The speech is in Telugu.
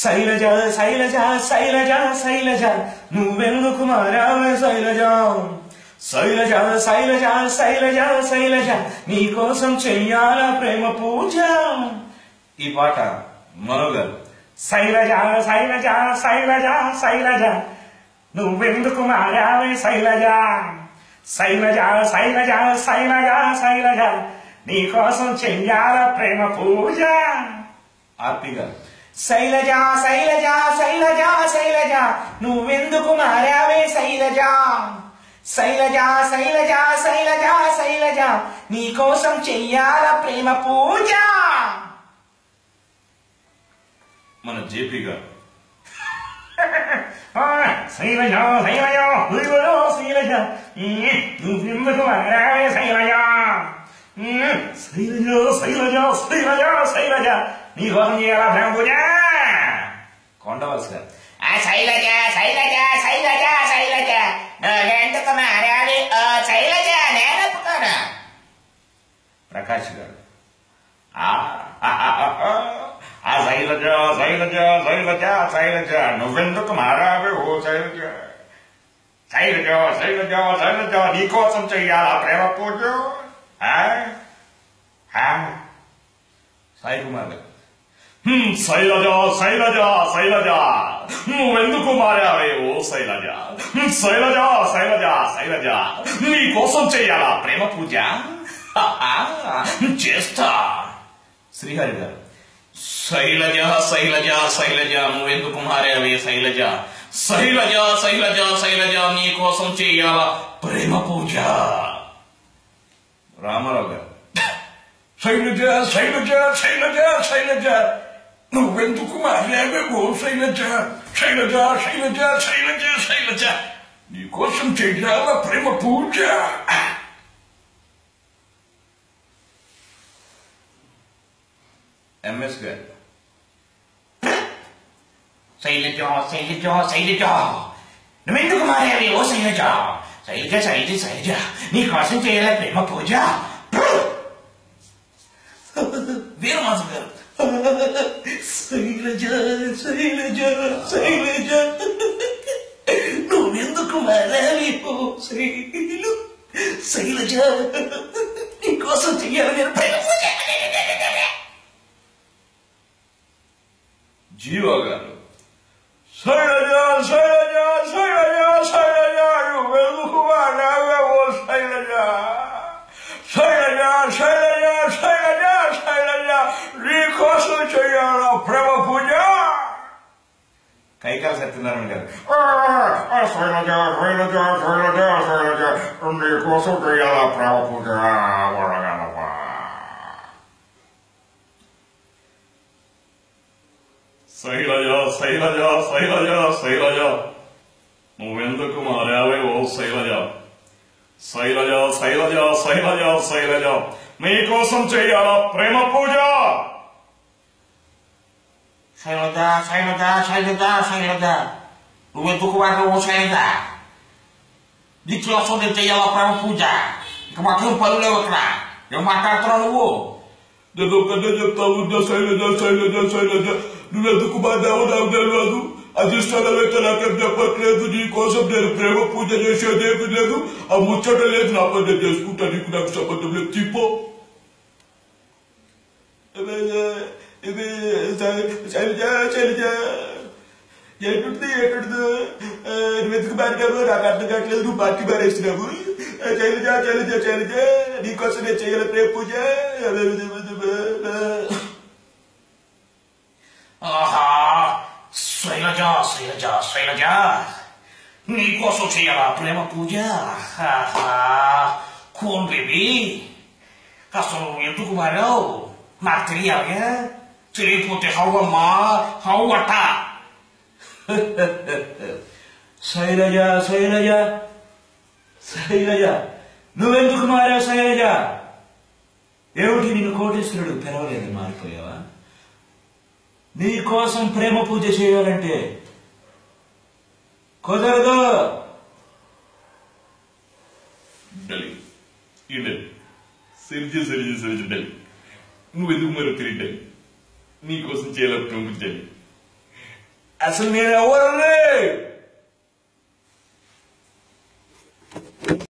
శైలజ శైలజ శైలజ శైలజ నువ్వెందుకు మారావే శైలజ శైలజ శైలజ శైలజ శైలజ నీకోసం చెయ్యాల ప్రేమ పూజ. ఈ పాట మనోగారు. శైలజ శైలజ శైలజ శైలజ నువ్వెందుకు మారావే శైలజ శైలజ శైలజ శైలజ శైలజ నీకోసం చెయ్యాల ప్రేమ పూజ. ఆర్తి గారు. శైలజ శైలజ శైలజ శైలజ నువ్వెందుకు మారావే శైలజ శైలజ శైలజ శైలజ శైలజ నీకోసం చెయ్యాల ప్రేమ పూజ. మన జేపీ గారు. శైలజ శైలజ శైలజ నువ్వెందుకు మారావే శైలజ శైలజ శైలజ శైలజ శైలజ నీకోసం చేయాలా ప్రేమ పూజ. కొండవాల్సి గారు. శైలజ శైలజ శైలజ శైలజ ఎందుకు మారాలి శైలజ నేనొప్పుకోను. ప్రకాష్ గారు. శైలజ శైలజ శైలజ శైలజ నువ్వెందుకు మారావే ఓ శైలజ శైలజ శైలజ శైలజ నీకోసం చెయ్యాలా ప్రేమ పూజ. సాయి కుమార్ గారు. శైలజ శైలజ శైలజ నువ్వెందుకు మారావే ఓ శైలజ శైలజ శైలజ శైలజ నీకోసం చెయ్యాలా ప్రేమ పూజ. చేస్తా. శ్రీహరి గారు. శైలజ శైలజ శైలజ నువ్వెందుకు మారావే శైలజ శైలజ శైలజ శైలజ నీకోసం చెయ్యాలా ప్రేమ పూజ. రామారావు గారు. శైలజ శైలజ శైలజ శైలజ నువ్వెందుకు మారావే ఓ శైలజ శైలజ శైలజ శైలజ శైలజ నీకోసం చెయ్యాల ప్రేమ పూజ. ఎంఎస్ గారు. శైలజ శైలజ శైలజ నువ్వెందుకు మారావి ఓ శైలజ శైలజ శైలజ శైలజ నీకోసం చేయాల ప్రేమ పూజ. వీరమాసు గారు. శైలజ శైలజ శైలజ నువ్వెందుకు మారావి ఓ శైలు శైలజ నీకోసం చెయ్యాలి ప్రేమ పూజ. జీవా గారు. శైలజ శైలజ శైలజ శైలజ నువ్వెందుకు మారావే ఓ శైలజ శైలజ శైలజ శైలజ శైలజ నీకోసం చెయ్యాలా ప్రేమ పూజ. కైకాల సత్యనారాయణ గారు. శైలజ శైలజ శైలజ శైలజ నీకోసం చెయ్యాలా ప్రేమ పూజ. శైలజ శైలజ శైలజ శైలజ నువ్వెందుకు మారావే ఓ శైలజ శైలజ శైలజ శైలజ శైలజ నీకోసం చెయ్యాలా ప్రేమ పూజ. శైలజ శైలజ శైలజ శైలజ నువ్వెందుకు మారావు ఓ శైలజ నీకోసం నేను చెయ్యాలా ప్రేమ పూజ. ఇక మాత్రం పనులు లేవు అక్కడ. ఏం మాట్లాడుతున్నావు నువ్వు? నేను ఒక్కటే చెప్తావు. శైలజ శైలజ శైలజ నువ్వెందుకు మారావు నాకు తెలియదు. అధిష్టానం అయితే నాకేం చెప్పట్లేదు. నీకోసం నేను ప్రేమ పూజ చేసేదేమి లేదు. ఆ ముచ్చట లేదు. నా పని నేను చేసుకుంటా. నీకు నాకు సంబంధం లేదు. తిప్పో. శైలజ శైలజ ఎటుంది ఎటుంది నువ్వెందుకు మారినావు నాకు అర్థం కావట్లేదు. నువ్వు పార్టీ మారేస్తున్నావు. శైలజ శైలజ శైలజ నీకోసం నేను చేయాలి ప్రేమ పూజ. శైలజ శైలజ శైలజ నీకోసం చేయాలా ప్రేమ పూజ. కూల్ బేబీ అసలు ఎందుకు మారావు నాకు తెలియాలి. తెలియకపోతే హౌవమ్మా హౌవట. శైలజ శైలజ శైలజ నువ్వెందుకు మారావు శైలజ. ఏమిటి నిన్ను కోటేశ్వరుడు పిలవలేదు మారిపోయావా. నీకోసం ప్రేమ పూజ చేయాలంటే కుదరదు. ఢిల్లీ సరిజ సరిజ సరిజ నువ్వు ఎందుకు మరో తిరిగి నీకోసం చేయాలి పంపించాలి. అసలు నేను ఎవరని